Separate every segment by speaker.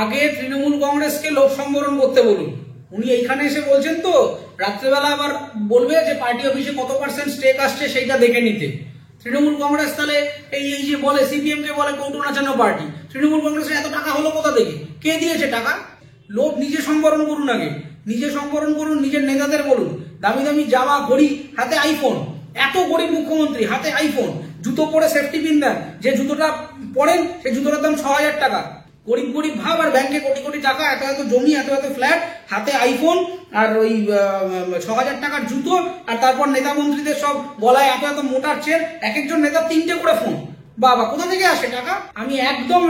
Speaker 1: আগে তৃণমূল কংগ্রেসকে লোক সম্বরণ করতে বলুন। উনি এইখানে এসে বলছেন তো রাত্রেবেলা আবার বলবে যে পার্টি অফিসে কত পার্সেন্ট স্টেক আসছে সেইটা দেখে নিতে। তৃণমূল কংগ্রেস তাহলে এই যে বলে সিপিএম কে বলে কৌটো নাচানো পার্টি, তৃণমূল কংগ্রেসের এত টাকা হলো কোথা থেকে, কে দিয়েছে টাকা? লোক নিজে সম্বরণ করুন, আগে নিজে সম্বরণ করুন, নিজের নেতাদের বলুন দামি দামি জামা ঘড়ি হাতে আইফোন, এত গরিব মুখ্যমন্ত্রী হাতে আইফোন, জুতো পরে সেফটি পিন দেন, যে জুতোটা পরেন সেই জুতোটার দাম ৬,০০০ টাকা। গরিব গরিব ভাব, আর ব্যাংকে কোটি কোটি টাকা, এত এত জমি, এত এত ফ্ল্যাট, হাতে আইফোন আর ওই ৬,০০০ টাকার জুতো, আর তারপর নেতা মন্ত্রীদের সব গলায় এত এত মোটার চেন, এক একজন নেতার ৩টে করে ফোন। বাবা, কোথা থেকে আসে টাকা? আমি একদম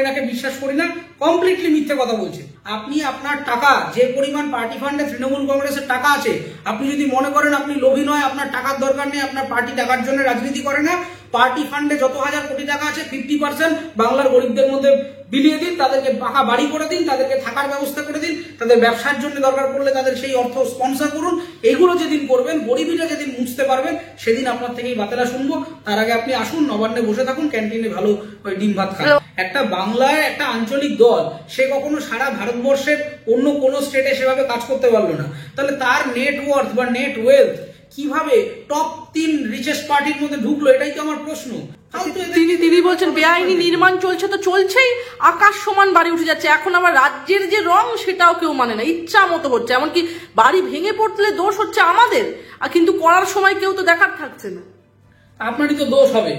Speaker 1: এনাকে বিশ্বাস করি না, কমপ্লিটলি মিথ্যে কথা বলছে। আপনি আপনার টাকা যে পরিমাণ পার্টি ফান্ডে তৃণমূল কংগ্রেসের টাকা আছে, আপনি যদি মনে করেন আপনি লোভী নয়, আপনার টাকার দরকার নেই, আপনার পার্টি টাকার জন্য রাজনীতি করে না, পার্টি ফান্ডে যত হাজার কোটি টাকা আছে 50% বাংলার গরিবদের মধ্যে বিলিয়ে দিন, তাদেরকে পাকা বাড়ি করে দিন, তাদেরকে থাকার ব্যবস্থা করে দিন, তাদের ব্যবসার জন্য দরকার পড়লে তাদের সেই অর্থ স্পন্সর করুন। এইগুলো যেদিন করবেন, গরিবীটা যেদিন মুছতে পারবেন, সেদিন আপনার থেকেই বাতেলা শুনবো। তার আগে আপনি আসুন, নবান্নে বসে থাকুন, ক্যান্টিনে ভালো ডিম ভাত খান। একটা বাংলার একটা আঞ্চলিক দল, সে কখনো সারা ভারতবর্ষের অন্য কোনো স্টেটে সেভাবে কাজ করতে পারলো না, তাহলে তার নেটওয়ার্থ বা নেট ওয়েলথ কিভাবে টপ 3 রিচেস্ট পার্টির মধ্যে ঢুকলো? এটাই তো আমার প্রশ্ন।
Speaker 2: তিনি বলছেন বেআইনি নির্মাণ চলছে, তো চলছেই, আকাশ সমান বাড়ি উঠে যাচ্ছে। এখন আবার রাজ্যের যে রং সেটাও কেউ মানে না, ইচ্ছা মতো হচ্ছে, এমনকি বাড়ি ভেঙে পড়লে দোষ হচ্ছে আমাদের, আর কিন্তু করার সময় কেউ তো দেখার থাকছে না।
Speaker 1: আপনারই তো দোষ হবে।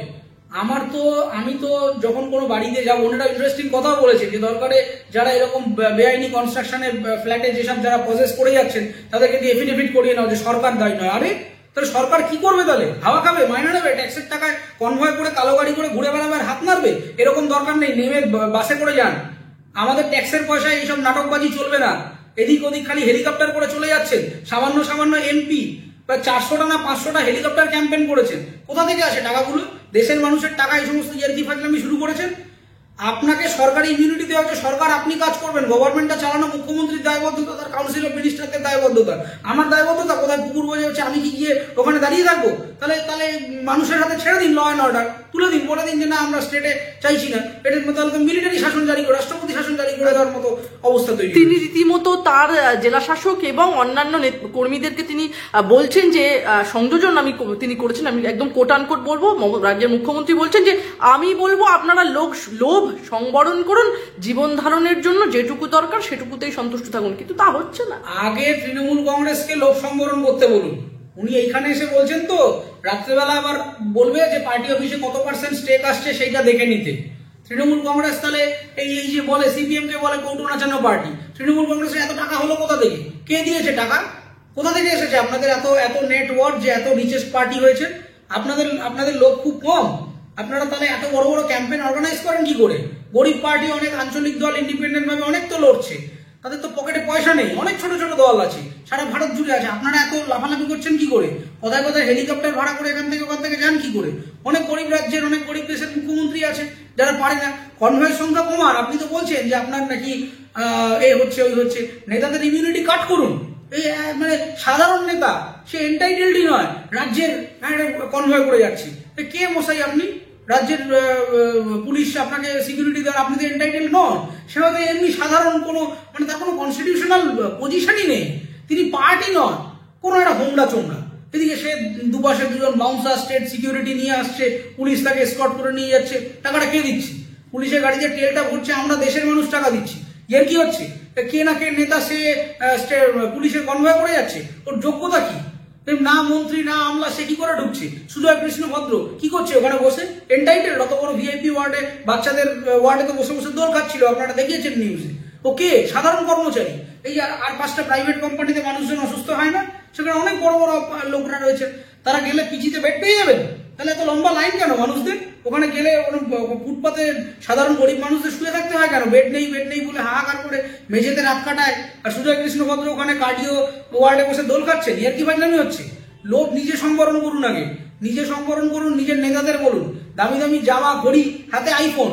Speaker 1: আমি তো যখন কোনো বাড়িতে যাবো, ওনারা ইন্টারেস্টিং কথা বলেছে যে দরকারে যারা এরকম বেআইনি কনস্ট্রাকশনে ফ্ল্যাটে যেসব যারা প্রসেস করে যাচ্ছেন তাদেরকে দিয়ে এফিডেভিট করিয়ে নাও যে সরকার দায়ী নয়। আরে তাহলে সরকার কি করবে? তাহলে হাওয়া খাবে, মাইনে নেবে, ট্যাক্সের টাকায় কনভয় করে কালো গাড়ি করে ঘুরে বেড়াবে আর হাত মারবে? এরকম দরকার নেই, নেমে বাসে করে যান। আমাদের ট্যাক্সের পয়সায় এইসব নাটকবাজি চলবে না। এদিক ওদিক খালি হেলিকপ্টার করে চলে যাচ্ছেন, সামান্য সামান্য এমপি বা 400টা না 500টা হেলিকপ্টার ক্যাম্পেইন করেছেন। কোথা থেকে আসে টাকাগুলো? দেশের মানুষের টাকা এই সমস্ত ইয়ার্কি ফাজলামি শুরু করেছেন। আপনাকে সরকারি ইমিউনিটি দেওয়া হচ্ছে, সরকার আপনি কাজ করবেন, গভর্নমেন্টটা চালানো মুখ্যমন্ত্রীর দায়বদ্ধতা, তার কাউন্সিল অফ মিনিস্টারদের দায়বদ্ধতা। আমার দায়বদ্ধতা কোথায়? পুকুর বোঝা হচ্ছে, আমি কি গিয়ে ওখানে দাঁড়িয়ে থাকবো? তাহলে মানুষের হাতে ছেড়ে দিন, ল অ্যান্ড অর্ডার তুলে দিন, বলে দিন যে না আমরা স্টেটে চাইছি না, এটার মতো মিলিটারি শাসন জারি করে, রাষ্ট্রপতি শাসন জারি করে দেওয়ার মতো অবস্থা তৈরি।
Speaker 2: তিনি রীতিমতো তার জেলা শাসক এবং অন্যান্য কর্মীদেরকে তিনি বলছেন যে সংযোজন তিনি করেছেন, আমি একদম কোট আনকোট বলবো, রাজ্যের মুখ্যমন্ত্রী বলছেন যে আমি বলবো আপনারা লোভ সংবরণ করুন, জীবন ধারণের জন্য যেটুকু দরকার সেটুকুতেই সন্তুষ্ট থাকুন, কিন্তু তা হচ্ছে না।
Speaker 1: আগে তৃণমূল কংগ্রেসকে লোক সম্বরণ করতে বলুন। উনি এইখানে এসে বলছেন তো রাত্রেবেলা আবার বলবে যে পার্টি অফিসে কত পার্সেন্ট স্টেক আসছে সেইটা দেখে নিতে। তৃণমূল কংগ্রেস তাহলে এই যে বলে সিপিএম কে বলে কৌটো নাচানো পার্টি, তৃণমূল কংগ্রেসের এত টাকা হলো কোথা থেকে, কে দিয়েছে টাকা? কোথা থেকে এসেছে আপনাদের এত এত নেটওয়ার্ক যে এত রিচেস্ট পার্টি হয়েছে? আপনাদের লোক খুব কম। আপনারা তাহলে এত বড় বড় ক্যাম্পেইন অর্গানাইজ করেন কি করে? গরিব পার্টি, অনেক আঞ্চলিক দল ইন্ডিপেন্ডেন্ট ভাবে অনেক তো লড়ছে, তাদের তো পকেটে পয়সা নেই, অনেক ছোট ছোট দল আছে, সারা ভারত জুড়ে আছে। আপনারা এত লাফালাফি করছেন কি করে? কোথায় কোথায় হেলিকপ্টার ভাড়া করে এখান থেকে ওখান থেকে যান কি করে? অনেক গরিব রাজ্যের, অনেক গরিব দেশের মুখ্যমন্ত্রী আছে যারা পারে না। কনভয়ের সংখ্যা কমান। আপনি তো বলছেন যে আপনার নাকি এ হচ্ছে ওই হচ্ছে, নেতাদের ইমিউনিটি কাট করুন। এই মানে সাধারণ নেতা, সে এন্টাইটেলডই নয়, রাজ্যের কনভয় করে যাচ্ছে। কে মশাই আপনি? রাজ্যের পুলিশ আপনাকে সিকিউরিটি দেন, আপনি তো এন্টাইটেল নন। সেভাবে এমনি সাধারণ কোনো মানে তার কোনো কনস্টিটিউশনাল পজিশনই নেই। তিনি পার্টি নন, কোনো একটা হোমলা চোমরা। এদিকে সে দুপাশে দুজন বাউন্সার স্টেট সিকিউরিটি নিয়ে আসছে, পুলিশ তাকে এসকর্ট করে নিয়ে যাচ্ছে। টাকাটা কে দিচ্ছে? পুলিশের গাড়িতে তেলটা ভরছে আমরা, দেশের মানুষ টাকা দিচ্ছি। এর কি হচ্ছে? কে না কে নেতা সে পুলিশের কনভয় করে যাচ্ছে, ওর যোগ্যতা কি? না মন্ত্রী না আমলা, সে কি করে ঢুকছে? সুজয় কৃষ্ণ ভদ্র কি করছে ওখানে বসে? এন্টাইটেল, অত বড় ভিআইপি ওয়ার্ডে, বাচ্চাদের ওয়ার্ডে তো বসে বসে দোল খাচ্ছিল, আপনারা দেখিয়েছেন নিউজে। ওকে সাধারণ কর্মচারী। এই আর 5টা প্রাইভেট কোম্পানিতে মানুষজন অসুস্থ হয় না, সেখানে অনেক বড় বড় লোকরা রয়েছে, তারা গেলে পিচিতে বেড পেয়ে যাবেন। তাহলে এত লম্বা লাইন কেন মানুষদের? ওখানে গেলে ফুটপাতে সাধারণ গরিব মানুষদের শুয়ে থাকতে হয় কেন? বেড নেই বলে হাহাকার করে মেঝেতে রাত কাটায়, আর সুজয় কৃষ্ণ ভদ্র ওখানে কার্ডিও ওয়ার্ডে বসে দোল খাচ্ছেন। এর কি ফাজলামি হচ্ছে? লোক নিজে সম্বরণ করুন, আগে নিজে সম্বরণ করুন, নিজের নেতাদের বলুন দামি দামি জামা ঘড়ি হাতে আইফোন,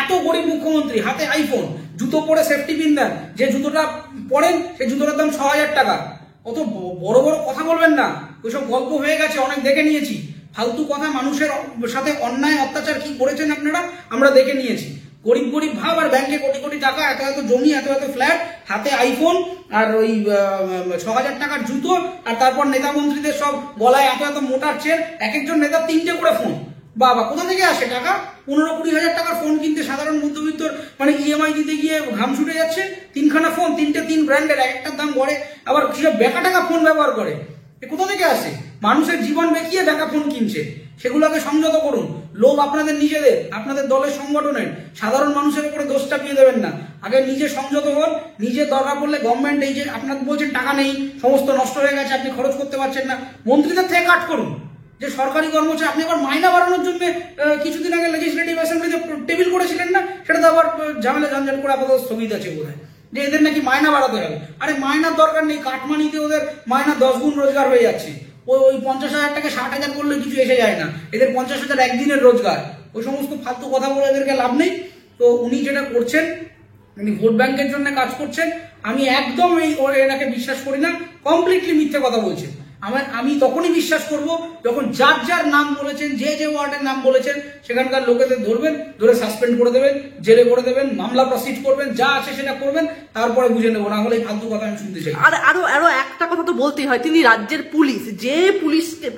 Speaker 1: এত গরিব মুখ্যমন্ত্রী হাতে আইফোন, জুতো পরে সেফটি পিন দেন, যে জুতোটা পরেন সেই জুতোটার দাম ৬,০০০ টাকা। অত বড় বড় কথা বলবেন না, ওইসব গল্প হয়ে গেছে, অনেক দেখে নিয়েছি। ফালতু কথা, মানুষের সাথে অন্যায় অত্যাচার কি করেছেন আপনারা আমরা দেখে নিয়েছি। গরিব গরিব ভাব, আর ব্যাংকে কোটি কোটি টাকা, এত এত জমি, এত এত ফ্ল্যাট, হাতে আইফোন, আর ওই 6,000 টাকার জুতো, আর তারপর নেতা মন্ত্রীদের সব গলায় এত এত মোটার চেন, এক একজন নেতার 3টে করে ফোন। বাবা, কোথা থেকে আসে টাকা? 15-20 হাজার টাকার ফোন কিনতে সাধারণ মধ্যবিত্ত মানে ইএমআই দিতে গিয়ে ঘাম ছুটে যাচ্ছে। 3খানা ফোন, 3 ব্র্যান্ডের, এক একটার দাম গড়ে, আবার কিসব বেকা টাকা ফোন ব্যবহার করে। কোথা থেকে আসে? মানুষের জীবন বেঁকিয়ে বেকা ফোন কিনছে। সেগুলোকে সংযত করুন। লোভ আপনাদের নিজেদের, আপনাদের দলের সংগঠনের, সাধারণ মানুষের উপরে দোষ চাপিয়ে দেবেন না। আগে নিজে সংযত হন। নিজে দরকার পড়লে গভর্নমেন্ট, এই যে আপনার বলছেন টাকা নেই, সমস্ত নষ্ট হয়ে গেছে, আপনি খরচ করতে পারছেন না, মন্ত্রীদের থেকে কাট করুন। যে সরকারি কর্মচারী, আপনি আবার মাইনা বাড়ানোর জন্য কিছুদিন আগে লেজিসলেটিভ অ্যাসেম্বলিতে টেবিল করেছিলেন না, সেটা তো আবার ঝামেলা ঝঞ্ঝাট করে আপাতত স্থগিত আছে বোধহয়, যে এদের নাকি মাইনা বাড়াতে হবে। আরে মাইনার দরকার নেই, কাটমানিতে ওদের মাইনা 10 গুণ রোজগার হয়ে যাচ্ছে। ওই 50,000 টাকা 60,000 করলে কিছু এসে যায় না, এদের 50,000 একদিনের রোজগার। ওই সমস্ত ফালতু কথা বলে এদেরকে লাভ নেই। তো উনি যেটা করছেন, উনি ভোট ব্যাংকের জন্য কাজ করছেন। আমি একদম এনাকে বিশ্বাস করি না, কমপ্লিটলি মিথ্যে কথা বলছেন। আমি তখনই বিশ্বাস করব যখন যার যার নাম বলেছেন, যে যে ওয়ার্ডের নাম বলেছেন, সেখানকার লোকেদের ধরবেন, ধরে সাসপেন্ড করে দেবেন, জেলে করে দেবেন, মামলা প্রসিড করবেন, যা আছে সেটা করবেন, তারপরে বুঝে নেবো। না হলে এই ফালতু কথা আমি শুনতে চাই।
Speaker 2: আর আরো একটা কথা তো বলতেই হয়, তিনি রাজ্যের পুলিশ, যে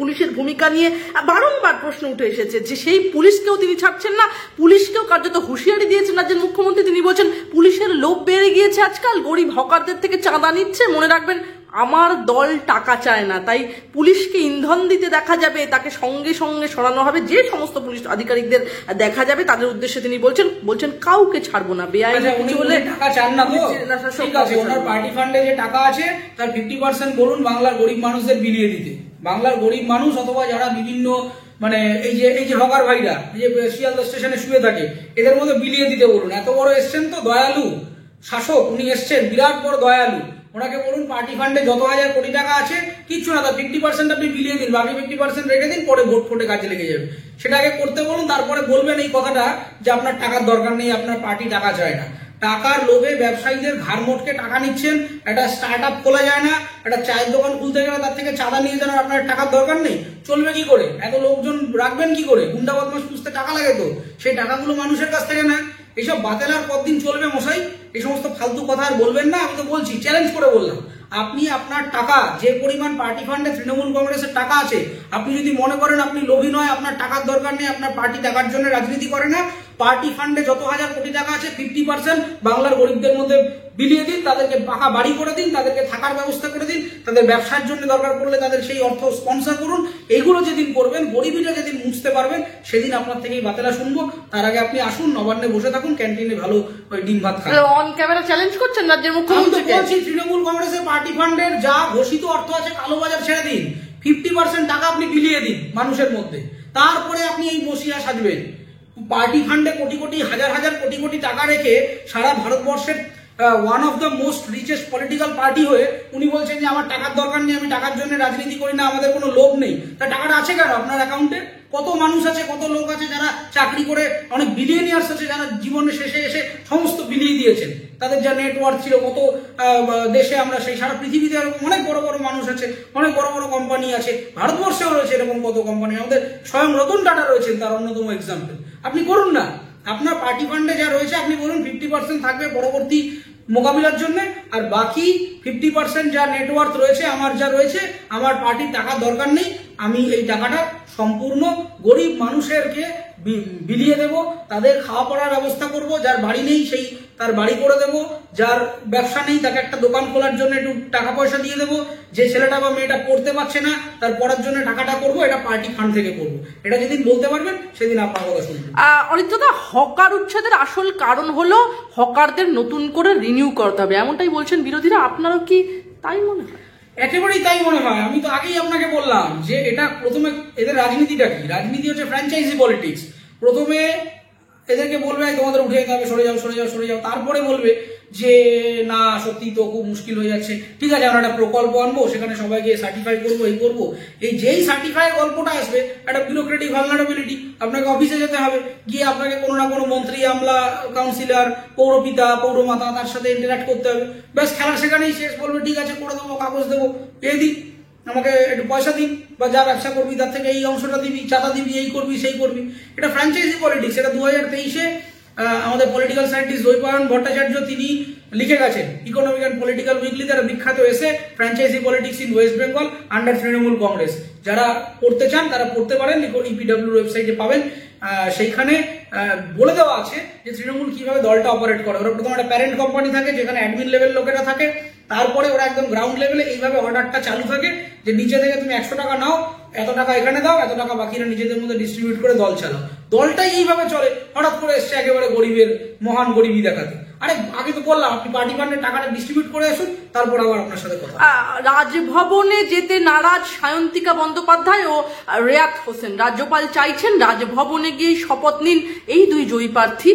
Speaker 2: পুলিশের ভূমিকা নিয়ে বারংবার প্রশ্ন উঠে এসেছে, যে সেই পুলিশকেও তিনি ছাড়ছেন না, পুলিশকেও কার্যত হুঁশিয়ারি দিয়েছেন রাজ্যের মুখ্যমন্ত্রী। তিনি বলছেন পুলিশের লোভ বেড়ে গিয়েছে আজকাল, গরিব হকারদের থেকে চাঁদা নিচ্ছে। মনে রাখবেন, আমার দল টাকা চায় না, তাই পুলিশকে ইন্ধন দিতে দেখা যাবে, তাকে সঙ্গে সঙ্গে সরানো হবে। যে সমস্ত পুলিশ আধিকারিকদের দেখা যাবে তাদের উদ্দেশ্যে তিনি বলছেন কাউকে ছাড়বো না। বেআইনি কিছু হলে
Speaker 1: টাকা চান না তো, ঠিক আছে, ওনার পার্টি ফান্ডে যে টাকা আছে তার 50% বলুন বাংলার গরিব মানুষদের বিলিয়ে দিতে। বাংলার গরিব মানুষ অথবা যারা বিভিন্ন মানে এই যে হকার ভাইরা, এই যে শিয়ালদা স্টেশনে শুয়ে থাকে, এদের মধ্যে বিলিয়ে দিতে বলুন। এত বড় এসছেন তো দয়ালু শাসক, উনি এসছেন বিরাট বড় দয়ালু। ওনাকে বলুন পার্টি ফান্ডে যত হাজার কোটি টাকা আছে কিচ্ছু না, তার 50% আপনি বিলিয়ে দিন, বাকি 50% রেখে দিন, পরে ভোট ফোটে কাজে লেগে যাবে। সেটা আগে করতে বলুন, তারপরে বলবেন এই কথাটা যে আপনার টাকার দরকার নেই, আপনার পার্টি টাকা চায় না। টাকার লোভে ব্যবসায়ীদের ঘাড় মোটকে টাকা নিচ্ছেন। একটা স্টার্ট আপ খোলা যায় না, একটা চায়ের দোকান খুলতে গেলে তার থেকে চাঁদা নিয়ে যান, আপনার টাকার দরকার নেই। চলবে কি করে? এত লোকজন রাখবেন কি করে? গুন্ডা বদমাশ পুষতে টাকা লাগে তো, সেই টাকাগুলো মানুষের কাছ থেকে না। এইসব বাতেলার কতদিন চলবে মশাই? এই সমস্ত ফালতু কথা আর বলবেন না। আমি তো বলছি, চ্যালেঞ্জ করে বললাম, আপনি আপনার টাকা যে পরিমাণ পার্টি ফান্ডে তৃণমূল কংগ্রেসের টাকা আছে, আপনি যদি মনে করেন আপনি লোভী নয়, আপনার টাকার দরকার নেই, আপনার পার্টি টাকার জন্য রাজনীতি করে না, পার্টি ফান্ডে যত হাজার কোটি টাকা আছে 50% বাংলার গরিবদের মধ্যে বিলিয়ে দিন, তাদেরকে পাকা বাড়ি করে দিন, তাদেরকে থাকার ব্যবস্থা করে দিন, তাদের ব্যবসার জন্য দরকার পড়লে তাদের সেই অর্থ স্পন্সর করুন। এইগুলো যেদিন করবেন, গরিবিটা যেদিন মুছতে পারবেন, সেদিন আপনার থেকেই বাতেলা শুনবো। তার আগে আপনি আসুন, নবান্নে বসে থাকুন, ক্যান্টিনে ভালো ডিম ভাত খান।
Speaker 2: অন ক্যামেরা চ্যালেঞ্জ করছেন রাজ্যের মুখ্যমন্ত্রী।
Speaker 1: বলছি, তৃণমূল কংগ্রেসের পার্টি ফান্ডের যা ঘোষিত অর্থ আছে কালোবাজার ছেড়ে দিন, 50% টাকা আপনি বিলিয়ে দিন মানুষের মধ্যে, তারপরে আপনি এই বসিয়া সাজবেন। পার্টি ফান্ডে কোটি কোটি হাজার হাজার কোটি কোটি টাকা রেখে সারা ভারতবর্ষের one of the most richest political party হয়ে উনি বলছেন যে আমার টাকার দরকার নেই, আমি টাকার জন্য রাজনীতি করি না, আমাদের কোনো লোভ নেই। তা টাকাটা আছে কেন আপনার অ্যাকাউন্টে? কত মানুষ আছে, কত লোক আছে যারা চাকরি করে, অনেক বিলিয়নিয়ার্স আছে যারা জীবনের শেষে এসে সমস্ত বিলিয়ে দিয়েছেন, তাদের যা নেটওয়ার্ক ছিল, কত দেশে আমরা সেই সারা পৃথিবীতে এরকম অনেক বড় বড় মানুষ আছে, অনেক বড় বড় কোম্পানি আছে, ভারতবর্ষেও রয়েছে এরকম কত কোম্পানি, আমাদের স্বয়ং রতন টাটা রয়েছেন তার অন্যতম এক্সাম্পল। আপনি করুন না, আপনার পার্টি ফান্ডে যা রয়েছে আপনি বলুন 50% থাকবে পরবর্তী মোকাবিলার জন্য, আর বাকি 50% যা নেটওয়ার্ক রয়েছে, আমার যা রয়েছে, আমার পার্টির টাকা দরকার নেই, আমি এই টাকাটা সম্পূর্ণ গরিব মানুষেরকে বিলিয়ে দেব, তাদের খাওয়া পড়ার ব্যবস্থা করব, যার বাড়ি নেই সেই তার বাড়ি করে দেব, যার ব্যবসা নেই তাকে একটা দোকান খোলার জন্য একটু টাকা পয়সা দিয়ে দেবো, যে ছেলেটা বা মেয়েটা পড়তে পারছে না তার পড়ার জন্য টাকাটা করবো, এটা পার্টি ফান্ড থেকে করবো। এটা যেদিন বলতে পারবেন সেদিন আপনার কথা শুনবেন।
Speaker 2: অনিত্যদা, হকার উচ্ছেদের আসল কারণ হলো হকারদের নতুন করে রিনিউ করতে হবে, এমনটাই বলছেন বিরোধীরা। আপনারও কি তাই মনে হয়?
Speaker 1: একেবারেই তাই মনে হয়। আমি তো আগেই আপনাকে বললাম যে এটা প্রথমে এদের রাজনীতিটা কি, রাজনীতি হচ্ছে ফ্র্যাঞ্চাইজি পলিটিক্স। প্রথমে এদেরকে বলবে তোমাদের উঠে যেতে হবে, সরে যাও সরে যাও সরে যাও, তারপরে বলবে যে না সত্যি তো খুব মুশকিল হয়ে যাচ্ছে, ঠিক আছে আমরা একটা প্রকল্প আনবো, সেখানে সবাইকে সার্টিফাই করবো, এই করবো। এই যেই সার্টিফাই গল্পটা আসবে, একটা বিউরোক্রেটিক ভালনারেবিলিটি, আপনাকে অফিসে যেতে হবে, গিয়ে আপনাকে কোনো না কোনো মন্ত্রী, আমলা, কাউন্সিলর, পৌরপিতা, পৌরমাতা তার সাথে ইন্টারাক্ট করতে হবে। ব্যাস, খেলার সেখানেই শেষ। বলবে ঠিক আছে করে দেবো, কাগজ দেবো, এই দিন আমাকে একটু পয়সা দিন, বা যা ব্যবসা করবি তার থেকে এই অংশটা দিবি, চাঁদা দিবি, এই করবি সেই করবি। এটা ফ্র্যাঞ্চাইজি পলিটিক্স। এটা 2023-এ আমাদের পলিটিক্যাল সায়েন্টিস্ট দৈপায়ন ভট্টাচার্য তিনি লিখে গেছেন ইকোনমিক অ্যান্ড পলিটিক্যাল উইকলি, তারা বিখ্যাত এসে franchise politics in West Bengal under Trinamool Congress. যারা পড়তে চান তারা পড়তে পারেন, ইপিডব্লিউর ওয়েবসাইটে পাবেন। সেইখানে বলে দেওয়া আছে যে তৃণমূল কিভাবে দলটা অপারেট করে। ওরা প্রথমে একটা প্যারেন্ট কোম্পানি থাকে যেখানে অ্যাডমিন লেভেল লোকেরা থাকে, তারপরে ওরা একদম গ্রাউন্ড লেভেলে এইভাবে অর্ডারটা চালু থাকে যে নিচে থেকে তুমি 100 টাকা নাও, এত টাকা এখানে দাও, এত টাকা বাকিরা নিজেদের মধ্যে ডিস্ট্রিবিউট করে দল চালাও। দলটাই এইভাবে চলে। হঠাৎ করে এসছে একেবারে গরিবের মহান গরিবী দেখাতে। আরে আগে তো বললাম আপনি পার্টি ফান্ডের টাকাটা ডিস্ট্রিবিউট করে আসুন, তারপর আবার আপনার সাথে কথা।
Speaker 2: রাজভবনে যেতে নারাজ সায়ন্তিকা বন্দ্যোপাধ্যায় ও রেয়াত হোসেন। রাজ্যপাল চাইছেন রাজভবনে গিয়ে শপথ নিন এই দুই জয়ী প্রার্থী।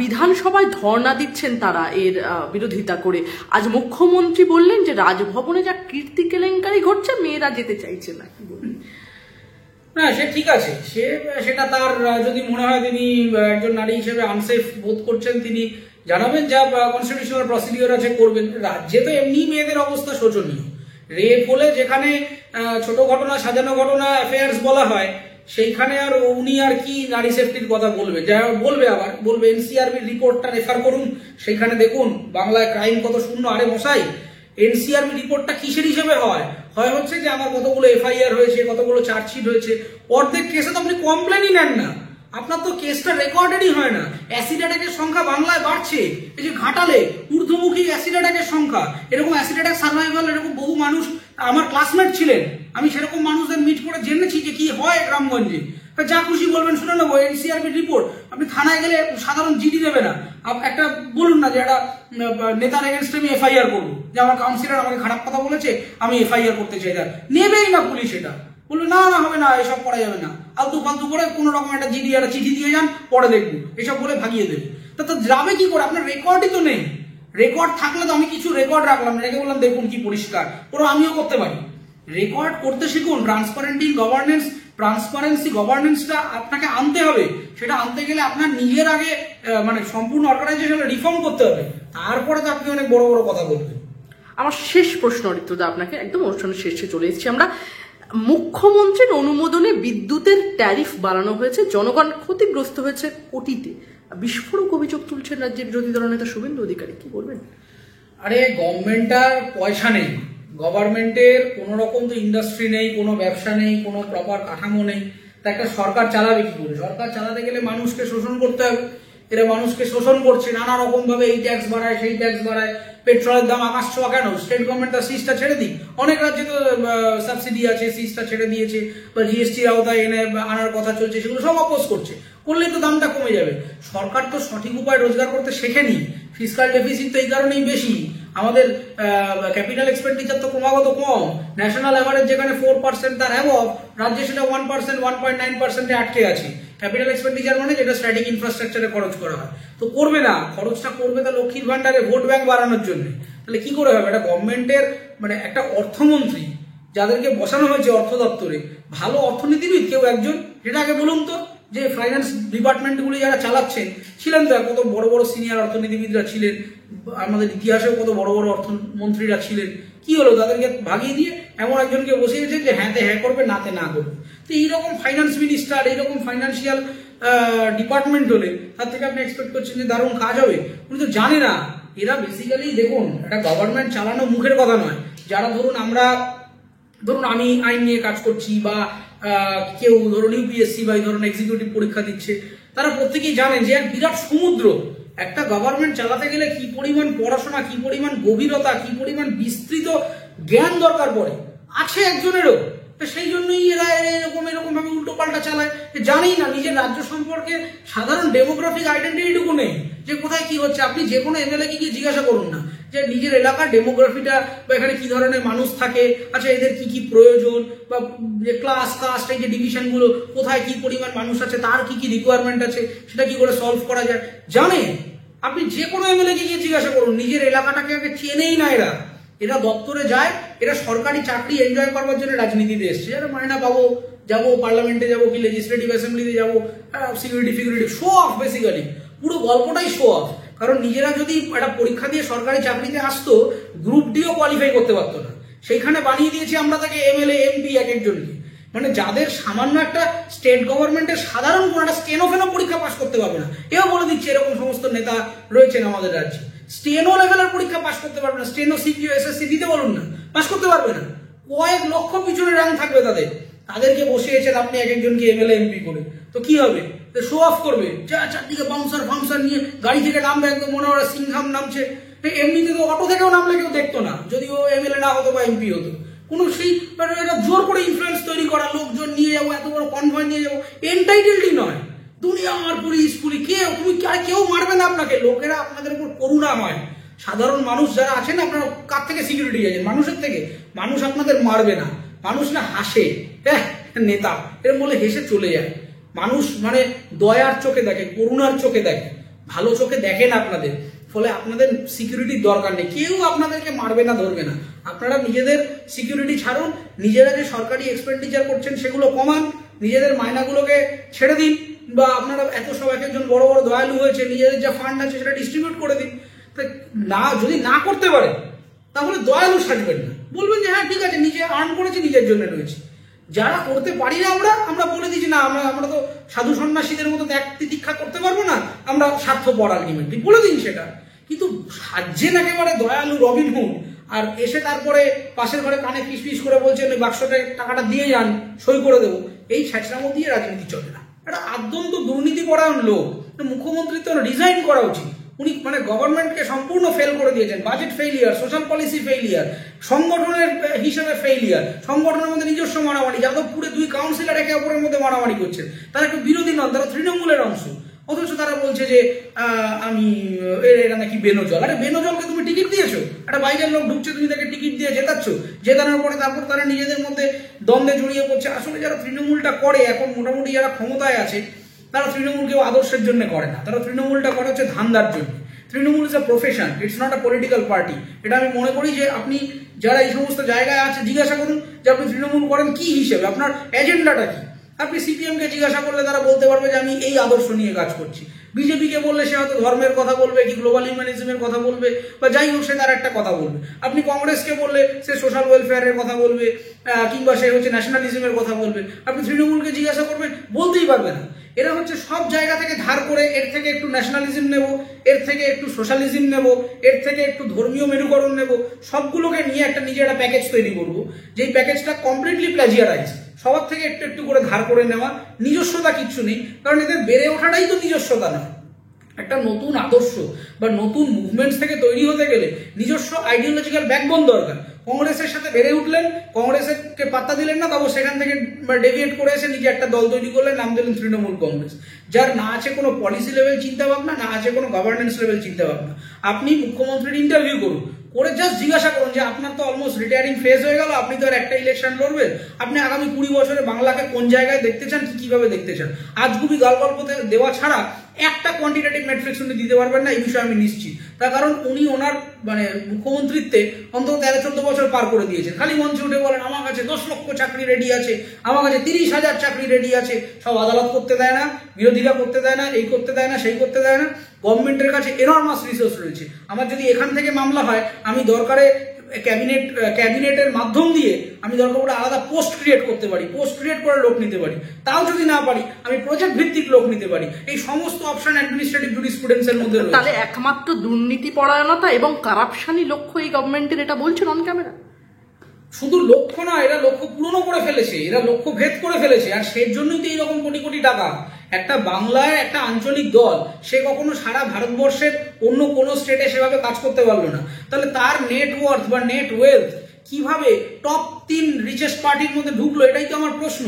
Speaker 2: বিধানসভায় ধর্ণা দিচ্ছেন তারা এর বিরোধিতা করে। আজ মুখ্যমন্ত্রী বললেন যে রাজভবনে যা কীর্তি কেলেঙ্কারি ঘটছে মেয়েরা যেতে চাইছে না। কি বলবেন?
Speaker 1: না সে ঠিক আছে, সেটা তার যদি মনে হয় তিনি একজন নারী হিসেবে আনসেফ বোধ করছেন তিনি জানাবেন, যা কনস্টিটিউশনাল প্রসিডিওর আছে করবেন। রাজ্যে তো এমনি মেয়েদের অবস্থা শোচনীয়। রেপ হলে যেখানে ছোট ঘটনা সাজানো ঘটনা অ্যাফেয়ার্স বলা হয়, সেইখানে আর উনি আর কি নারী সেফটির কথা বলবে? যা বলবে আবার বলবে এনসিআরবির রিপোর্টটা রেফার করুন, সেইখানে দেখুন বাংলায় ক্রাইম কত শূন্য। আরে মশাই, এনসিআরবি রিপোর্টটা কিসের হিসেবে হয়? হচ্ছে যে আমার কতগুলো এফআইআর হয়েছে, কতগুলো চার্জশিট হয়েছে। অর্ধেক কেসে তো আপনি কমপ্লেনই নেন না, আপনার তো কেসটা রেকর্ডেডই হয় না। অ্যাসিড অ্যাটাকের সংখ্যা বাংলায় বাড়ছে। এই যে ঘাটালে ঊর্ধ্বমুখী অ্যাসিড অ্যাটাকের সংখ্যা, এরকম অ্যাসিড অ্যাটাক সার্ভাইভাল এরকম বহু মানুষ আমার ক্লাসমেট ছিলেন। আমি সেরকম মানুষদের মিট করে জেনেছি যে কি হয় গ্রামগঞ্জে। যা খুশি বলবেন শুনে নেবো এনসিআরবি রিপোর্ট। আপনি থানায় গেলে সাধারণ জিডি দেবে না, একটা বলুন না যে একটা নেতার এগেনস্টে আমি এফআইআর করবো, যে আমার কাউন্সিলর আমাকে খারাপ কথা বলেছে আমি এফআইআর করতে চাই। তার নেবেই না পুলিশ, এটা বললো না না হবে না, এসব করা যাবে না, আলতু ফালতু করে কোনো রকম একটা জিডি একটা চিঠি দিয়ে যান, পরে দেখবো, এসব বলে ভাগিয়ে দেবে। তো যাবে কি করে? আপনার রেকর্ডই তো নেই। রেকর্ড থাকলে তো আমি কিছু রেকর্ড রাখলাম, রেখে বললাম দেখুন কি পরিষ্কার, ওরা আমিও করতে পারি। রেকর্ড করতে শিখুন। ট্রান্সপারেন্সি গভর্নেন্সটা আপনাকে আনতে হবে। সেটা আনতে গেলে আপনার নিজের আগে মানে সম্পূর্ণ অর্গানাইজেশনে রিফর্ম করতে হবে, তারপরে তো আপনি অনেক বড় বড় কথা বলবেন।
Speaker 2: আমার শেষ প্রশ্ন ঋতুদা আপনাকে, একদম অনুষ্ঠানের শেষে চলে এসেছি আমরা। মুখ্যমন্ত্রীর অনুমোদনে বিদ্যুতের ট্যারিফ বাড়ানো হয়েছে, জনগণ ক্ষতিগ্রস্ত হয়েছে কোটিতে। বিস্ফোরক অভিযোগ তুলছেন রাজ্যের বিরোধী দলনেতা শুভেন্দু অধিকারী, কি বলবেন?
Speaker 1: আরে গভর্নমেন্টটার পয়সা নেই, গভর্নমেন্টের কোনো রকম তো ইন্ডাস্ট্রি নেই, কোনো ব্যবসা নেই, কোনো প্রপার কাঠামো নেই, তা একটা সরকার চালাবে কি করে? সরকার চালাতে গেলে মানুষকে শোষণ করতে হবে। এরা মানুষকে শোষণ করছে নানা রকম ভাবে, এই ট্যাক্স বাড়ায় সেই ট্যাক্স বাড়ায়, পেট্রোলের দাম আকাশ ছোঁয়া কেন? স্টেট গভর্নমেন্ট তার সিসটা ছেড়ে দিক। অনেক রাজ্যে তো সাবসিডি আছে, সিসটা ছেড়ে দিয়েছে, বা জিএসটির আওতায় এনে আনার কথা চলছে, সেগুলো সব অপোজ করছে। করলেই তো দামটা কমে যাবে। সরকার তো সঠিক উপায় রোজগার করতে শেখেনি। ফিসকাল ডেফিসিট তো এই কারণেই বেশি। আমাদের ক্যাপিটাল এক্সপেন্ডিচার তো ক্রমাগত কম। ন্যাশনাল অ্যাভারেজ যেখানে 4% তার অ্যাবভ, রাজ্যে সেটা 1%, 1.9%-এ আটকে আছে। ক্যাপিটাল এক্সপেন্ডিচার মানে যেটা স্ট্র্যাটেজিক ইনফ্রাস্ট্রাকচারে খরচ করা হয়। তো করবে না, খরচটা করবে তা লক্ষ্মীর ভান্ডারে ভোট ব্যাংক বাড়ানোর জন্য। তাহলে কি করে হবে? এটা গভর্নমেন্টের মানে একটা অর্থমন্ত্রী যাদেরকে বসানো হয়েছে অর্থ দপ্তরে, ভালো অর্থনীতিবিদ কেউ একজন, সেটা আগে বলুন তো। যে ফাইন্যান্স ডিপার্টমেন্টগুলি যারা চালাচ্ছেন ছিলেন তো কত বড় বড় সিনিয়র অর্থনীতিবিদরা ছিলেন, আমাদের ইতিহাসেও কত বড় বড় অর্থমন্ত্রীরা ছিলেন। কি হলো? তাদেরকে ভাগিয়ে দিয়ে এমন একজনকে বসিয়েছেন যে হ্যাঁতে হ্যাঁ করবে, নাতে না করবে। তো এইরকম ফাইন্যান্স মিনিস্টার, এইরকম ফাইন্যান্সিয়াল ডিপার্টমেন্ট হলে তার থেকে আপনি এক্সপেক্ট করছেন যে দারুণ কাজ হবে? উনি তো জানে না। এরা বেসিক্যালি দেখুন, একটা গভর্নমেন্ট চালানো মুখের কথা নয়। যারা ধরুন আমি আইন নিয়ে কাজ করছি, বা কেউ ধরুন ইউপিএসসি বা এই ধরনের এক্সিকিউটিভ পরীক্ষা দিচ্ছে, তারা প্রত্যেকেই জানেন যে এক বিরাট সমুদ্র। একটা গভর্নমেন্ট চালাতে গেলে কি পরিমাণ পড়াশোনা, কি পরিমাণ গভীরতা, কি পরিমাণ বিস্তৃত জ্ঞান দরকার পড়ে, আছে একজনেরও। সেই জন্যই এরা এরকম ভাবে উল্টো পাল্টা চালায়। জানেই না নিজের রাজ্য সম্পর্কে সাধারণ ডেমোগ্রাফিক আইডেন্টিটিটুকু নেই, যে কোথায় কি হচ্ছে। আপনি যে কোনো এমএলএ কে গিয়ে জিজ্ঞাসা করুন না যে নিজের এলাকার ডেমোগ্রাফিটা, বা এখানে কি ধরনের মানুষ থাকে, আচ্ছা এদের কি কি প্রয়োজন, বা যে ক্লাস কাস্ট এই যে ডিভিশন গুলো, কোথায় কি পরিমাণ মানুষ আছে, তার কি কি রিকোয়ারমেন্ট আছে, সেটা কি করে সলভ করা যায় জানে। আপনি যে কোনো এমএলএ কে গিয়ে জিজ্ঞাসা করুন, নিজের এলাকাটাকে আগে চেনেই না এরা দপ্তরে যায়, এরা সরকারি চাকরি এনজয় করবার জন্য রাজনীতিতে এসছে। যারা মাইনা পাবো, যাবো পার্লামেন্টে যাবো, কি লেজিসলেটিভ অ্যাসেম্বলিতে যাবো, সিকিউরিটি শো অফ। বেসিক্যালি পুরো গল্পটাই শো অফ। কারণ নিজেরা যদি একটা পরীক্ষা দিয়ে সরকারি চাকরিতে আসতো, গ্রুপ ডিও কোয়ালিফাই করতে পারতো না। সেইখানে বানিয়ে দিয়েছি আমরা তাকে এমএলএ, এমপি এক একজনকে। মানে যাদের সামান্য একটা স্টেট গভর্নমেন্টের সাধারণ কোনো একটা স্টেনো ফেনো পরীক্ষা পাস করতে পারবে না, এও বলে দিচ্ছে এরকম সমস্ত নেতা রয়েছেন আমাদের রাজ্যে। স্টেনো লেভেলের পরীক্ষা পাস করতে পারবে না, স্টেনো সিপিও এসএসসি দিতে বলুন না, পাস করতে পারবে না। কয়েক লক্ষ পিছনে র্যাঙ্ক থাকবে তাদেরকে বসিয়েছেন আপনি এক একজনকে এমএলএ এমপি করে, তো কি হবে? শো অফ করবে, যা চারদিকে বাউন্সার ফাউন্সার নিয়ে গাড়ি থেকে নামবে, একদম মনে হয় সিংহাম নামছে। এমনিতে তো অটো থেকেও নামলে কেউ দেখতো না, যদি ও এমএলএ না হতো বা এমপি হতো। কোনো সেই একটা জোর করে ইনফ্লুয়েন্স তৈরি করা, লোকজন নিয়ে যাবো, এত বড় কনভয় নিয়ে যাবো, এন্টাইটেলডই নয়। দুনিয়া আমার পুলিশ পুলিশ কেউ মারবে না আপনাকে, লোকেরা আপনাদের উপর করুণাময়। সাধারণ মানুষ যারা আছেন, আপনারা কার থেকে সিকিউরিটি আছেন? মানুষের থেকে। মানুষ আপনাদের মারবে না, মানুষ না হাসে, হ্যাঁ নেতা এরকম বলে হেসে চলে যায়। মানুষ মানে দয়ার চোখে দেখে, করুণার চোখে দেখে, ভালো চোখে দেখেন আপনাদের। ফলে আপনাদের সিকিউরিটির দরকার নেই, কেউ আপনাদেরকে মারবে না, ধরবে না। আপনারা নিজেদের সিকিউরিটি ছাড়ুন, নিজেরা যে সরকারি এক্সপেন্ডিচার করছেন সেগুলো কমান, নিজেদের মায়নাগুলোকে ছেড়ে দিন, বা আপনারা এত সব এক একজন বড় বড় দয়ালু হয়েছে, নিজেদের যা ফান্ড আছে সেটা ডিস্ট্রিবিউট করে দিন। না, যদি না করতে পারে তাহলে দয়ালু সাজবেন না, বলবেন যে হ্যাঁ ঠিক আছে, নিজে আর্ন করেছি, নিজের জন্য রয়েছে। যারা করতে পারি না আমরা বলে দিচ্ছি না, আমরা তো সাধু সন্ন্যাসীদের মতো ত্যাগ তিতিক্ষা করতে পারবো না, আমরা স্বার্থপর আলটিমেটলি বলে দিন সেটা। কিন্তু সাজছেন একেবারে দয়ালু রবিনহুড, আর এসে তারপরে পাশের ঘরে কানে ফিস করে বলছেন ওই বাক্সতে টাকাটা দিয়ে যান, সই করে দেবো। এই ছ্যাঁচড়ামো দিয়ে রাজনীতি চলে না। এটা আদ্যন্ত দুর্নীতিপরায়ণ লোক, মুখ্যমন্ত্রী তো রিজাইন করা উচিত। উনি মানে গভর্নমেন্টকে সম্পূর্ণ ফেল করে দিয়েছেন, budget failure, social policy failure, সংগঠনের হিসেবে ফেইলিয়ার, সংগঠনের মধ্যে নিজস্ব মারামারি। যাদবপুরে 2 কাউন্সিলর একে অপরের মধ্যে মারামারি করছেন, তারা একটু বিরোধী নন, তারা তৃণমূলের অংশ, অথচ তারা বলছে যে আমি এটা নাকি বেনজল। আরে বেনজলকে তুমি টিকিট দিয়েছো, একটা বাইরের লোক ঢুকছে, তুমি তাকে টিকিট দিয়ে জেতাচ্ছ, জেতানোর পরে তারপর তারা নিজেদের মধ্যে দ্বন্দ্বে জড়িয়ে পড়ছে। আসলে যারা তৃণমূলটা করে এখন, মোটামুটি যারা ক্ষমতায় আছে, তারা তৃণমূল কেউ আদর্শের জন্য করে না, তারা তৃণমূলটা করে হচ্ছে ধান্দার জন্য। Trinamool is a profession, it's not a political party. এটা আমি মনে করি যে আপনি যারা এই সমস্ত জায়গায় আছে জিজ্ঞাসা করুন যে আপনি তৃণমূল করেন কি হিসেবে, আপনার এজেন্ডাটা কি। আপনি সিপিএম কে জিজ্ঞাসা করলে তারা বলতে পারবে যে আমি এই আদর্শ নিয়ে কাজ করছি। বিজেপি কে বললে সে হয়তো ধর্মের কথা বলবে, কি গ্লোবাল হিউম্যানিজমের কথা বলবে, বা যাই হোক সে তার একটা কথা বলবে। আপনি কংগ্রেসকে বললে সে সোশ্যাল ওয়েলফেয়ারের কথা বলবে, কিংবা সে হচ্ছে ন্যাশনালিজমের কথা বলবে। আপনি তৃণমূলকে জিজ্ঞাসা করবেন, বলতেই পারবে না। এরা হচ্ছে সব জায়গা থেকে ধার করে, এর থেকে একটু ন্যাশনালিজম নেব, এর থেকে একটু সোশ্যালিজম নেব, এর থেকে একটু ধর্মীয় মেরুকরণ নেব, সবগুলোকে নিয়ে একটা নিজের একটা প্যাকেজ তৈরি করবো, যেই প্যাকেজটা কমপ্লিটলি প্লাজিয়ারাইজ, সবার থেকে একটু একটু করে ধার করে নেওয়া, নিজস্বতা কিচ্ছু নেই। কারণ এদের বেড়ে ওঠাটাই তো নিজস্বতা নয়। একটা নতুন আদর্শ বা নতুন মুভমেন্টস থেকে তৈরি হতে গেলে নিজস্ব আইডিওলজিক্যাল ব্যাকবোন দরকার। কংগ্রেসের সাথে বেড়ে উঠলেন, কংগ্রেসকে পাত্তা দিলেন না, তবে সেখান থেকে ডেভিয়েট করে এসে নিজে একটা দল তৈরি করলেন, নাম দিলেন তৃণমূল কংগ্রেস, যার না আছে কোনো পলিসি লেভেল চিন্তা ভাবনা, না আছে কোনো গভর্নেন্স লেভেল চিন্তা ভাবনা। আপনি মুখ্যমন্ত্রীর ইন্টারভিউ করুন, করে জাস্ট জিজ্ঞাসা করুন যে আপনার তো অলমোস্ট রিটায়ারিং ফেজ হয়ে গেল, আপনি তো আর একটা ইলেকশন লড়বেন, আপনি আগামী 20 বছরে বাংলাকে কোন জায়গায় দেখতে চান, কিভাবে দেখতে চান। আজগুবি গালগল্প দেওয়া ছাড়া একটা কোয়ান্টিটেটিভ মেট্রিক্স উনি দিতে পারবেন না, এই বিষয়ে আমি নিশ্চিত। তার কারণ উনি ওনার মানে মুখ্যমন্ত্রীত্বে অন্তত 13-14 বছর পার করে দিয়েছেন। খালি মঞ্চে উঠে বলেন আমার কাছে 10 লক্ষ চাকরি রেডি আছে, আমার কাছে 30,000 চাকরি রেডি আছে। সব আদালত করতে দেয় না, বিরোধীরা করতে দেয় না, এই করতে দেয় না, সেই করতে দেয় না। গভর্নমেন্টের কাছে এনর্মাস রিসোর্স রয়েছে। আমার যদি এখান থেকে মামলা হয়, আমি দরকারে ক্যাবিনেটের মাধ্যম দিয়ে আমি দরকার পড়ে আলাদা পোস্ট ক্রিয়েট করতে পারি, পোস্ট ক্রিয়েট করে লোক নিতে পারি। তাও যদি না পারি, আমি প্রজেক্ট ভিত্তিক লোক নিতে পারি। এই সমস্ত অপশন অ্যাডমিনিস্ট্রেটিভ জুরিসপ্রুডেন্সের মধ্যে রয়েছে।
Speaker 2: তাহলে একমাত্র দুর্নীতি পরায়ণতা এবং কারাপশনই লক্ষ্য এই গভর্নমেন্টের, এটা বলছেন অন ক্যামেরা?
Speaker 1: শুধু লক্ষ্য না, এরা লক্ষ্য পূরণও করে ফেলেছে, এরা লক্ষ্য ভেদ করে ফেলেছে। আর সেই জন্যই তো এইরকম কোটি কোটি টাকা। একটা বাংলায় একটা আঞ্চলিক দল, সে কখনো সারা ভারতবর্ষের অন্য কোনো স্টেটে সেভাবে কাজ করতে পারলো না। তাহলে তার নেটওয়ার্থ বা নেট ওয়েলথ কিভাবে টপ 3 রিচেস্ট পার্টির মধ্যে ঢুকলো, এটাই তো আমার প্রশ্ন।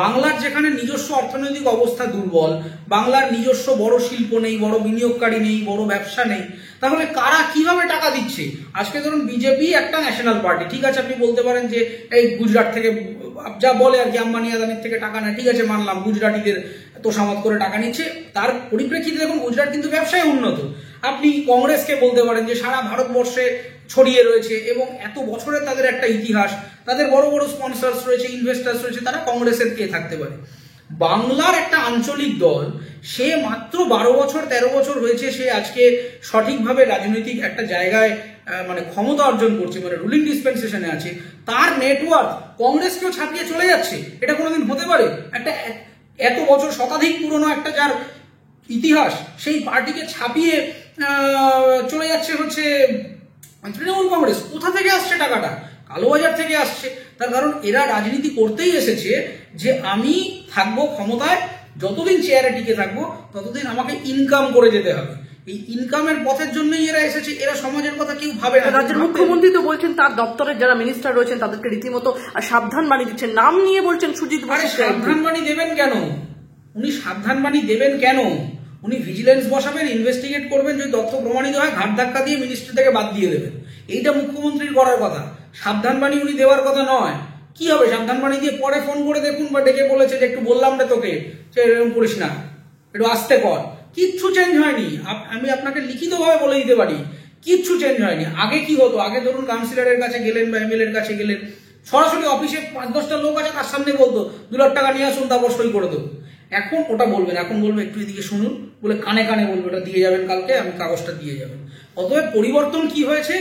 Speaker 1: বাংলার যেখানে নিজস্ব অর্থনৈতিক অবস্থা দুর্বল, বাংলার নিজস্ব বড় শিল্প নেই, বড় বিনিয়োগকারী নেই, বড় ব্যবসা নেই, তাহলে কারা কিভাবে টাকা দিচ্ছে? আজকে ধরুন বিজেপি একটা ন্যাশনাল পার্টি, ঠিক আছে, আপনি বলতে পারেন যে এই গুজরাট থেকে যা বলে আর কি, আম্বানি আদানির থেকে টাকা নেয়, ঠিক আছে মানলাম, গুজরাটিদের তোষামত করে টাকা নিচ্ছে। তার পরিপ্রেক্ষিতে দেখুন গুজরাট কিন্তু ব্যবসায় উন্নত। আপনি কংগ্রেসকে বলতে পারেন যে সারা ভারতবর্ষে ছড়িয়ে রয়েছে এবং এত বছরের তাদের একটা ইতিহাস, তাদের বড় বড় স্পন্সর্স রয়েছে, ইনভেস্টার্স রয়েছে, তারা কংগ্রেসের কে থাকতে পারে। বাংলার একটা আঞ্চলিক দল, সে মাত্র 12 বছর 13 বছর হয়েছে, সে আজকে সঠিকভাবে রাজনৈতিক একটা জায়গায় মানে ক্ষমতা অর্জন করছে, মানে রুলিং ডিসপেন্সেশনে আছে, তার নেটওয়ার্ক কংগ্রেসকেও ছাপিয়ে চলে যাচ্ছে। এটা কোনোদিন হতে পারে? একটা এত বছর শতাধিক পুরনো একটা যার ইতিহাস, সেই পার্টিকে ছাপিয়ে চলে যাচ্ছে হচ্ছে তৃণমূল কংগ্রেস। কোথা থেকে আসছে টাকাটা? কালোবাজার থেকে আসছে। তার কারণ এরা রাজনীতি করতেই এসেছে যে আমি থাকবো ক্ষমতায়, যতদিন চেয়ারে টিকে থাকবো ততদিন আমাকে ইনকাম করে যেতে হবে। এই ইনকামের পথের জন্যই এরা এসেছে। এরা সমাজের কথা কেউ ভাবে না।
Speaker 2: রাজ্যের মুখ্যমন্ত্রী তো বলছেন তার দপ্তরের যারা মিনিস্টার রয়েছেন তাদেরকে রীতিমতো সাবধান বাণী দিচ্ছেন, নাম নিয়ে বলছেন সুজিত বসু।
Speaker 1: সাবধান বাণী দেবেন কেন? উনি সাবধান বাণী দেবেন কেন? উনি ভিজিলেন্স বসাবেন, ইনভেস্টিগেট করবেন, যদি তথ্য প্রমাণিত হয় ঘাট ধাক্কা দিয়ে মিনিস্ট্রি থেকে বাদ দিয়ে দেবেন। এইটা মুখ্যমন্ত্রীর করার কথা। সাবধান বাণী উনি দেওয়ার কথা নয়। কি হবে সাবধান বাণী দিয়ে? পরে ফোন করে দেখুন, বা ডেকে বলেছে যে একটু বললাম না তোকে, এরকম করিস না, একটু আস্তে কর। কিচ্ছু চেঞ্জ হয়নি। আমি আপনাকে লিখিতভাবে বলে দিতে পারি, কিচ্ছু চেঞ্জ হয়নি। আগে কি হতো? আগে ধরুন কাউন্সিলরের কাছে গেলেন বা এমএলএর কাছে গেলেন, সরাসরি অফিসে 5-10টা লোক আছে, তার সামনে বলতো 2 লাখ টাকা নিয়ে আসুন, তারপর সই করে দেবো। এখন ওটা বলবেন, এখন বলবে একটু এদিকে শুনুন, বলে কানে কানে বলবে ওটা দিয়ে যাবেন কালকে, আমি কাগজটা দিয়ে যাবেন। অতএব পরিবর্তন কি হয়েছে?